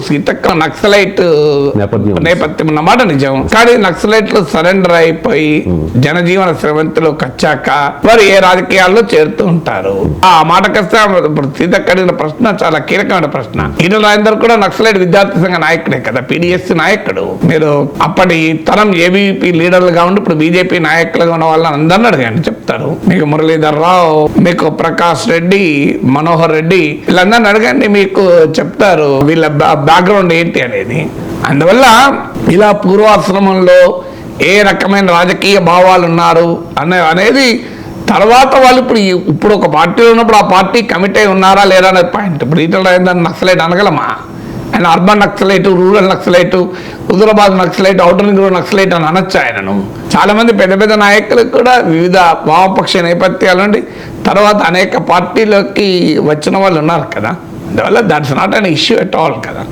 సీతక్క నక్సలైట్ నేపథ్యం అన్నమాట నిజం. కానీ నక్సలైట్లు సరెండర్ అయిపోయి జనజీవన స్రవంతిలో కచ్చాక వారు ఏ రాజకీయాల్లో చేరుతూ ఉంటారు. ఆ మాటకొస్తే ఇప్పుడు సీతక్క అడిగిన ప్రశ్న చాలా కీలకమైన ప్రశ్న. ఈటల రాజేందర్ కూడా నక్సలైట్ విద్యార్థి సంఘ నాయకుడే కదా, PDS నాయకుడు. మీరు అప్పటి తరం ABVP లీడర్లుగా ఉండి ఇప్పుడు BJP నాయకులుగా ఉన్న వాళ్ళని అందరినీ అడగండి చెప్తారు. మీకు మురళీధర్ రావు, మీకు ప్రకాష్ రెడ్డి, మనోహర్ రెడ్డి, వీళ్ళందరినీ అడగండి, మీకు చెప్తారు వీళ్ళ బ్యాక్గ్రౌండ్ ఏంటి అనేది. అందువల్ల ఇలా పూర్వాశ్రమంలో ఏ రకమైన రాజకీయ భావాలు ఉన్నారు అనేది తర్వాత వాళ్ళు ఇప్పుడు ఒక పార్టీలో ఉన్నప్పుడు ఆ పార్టీ కమిట్ అయి ఉన్నారా లేదా అనే పాయింట్. ఇప్పుడు ఈటల రాజేందర్ నక్సలైట్ అనగలమా? ఆయన urban naxalite, rural naxalite, Huzurabad naxalite, outer ring road naxalite అని అనొచ్చు ఆయనను. చాలా మంది పెద్ద పెద్ద నాయకులకు కూడా వివిధ వామపక్ష నేపథ్యాల నుండి తర్వాత అనేక పార్టీలోకి వచ్చిన వాళ్ళు ఉన్నారు కదా. అందువల్ల that's not an issue at all కదా.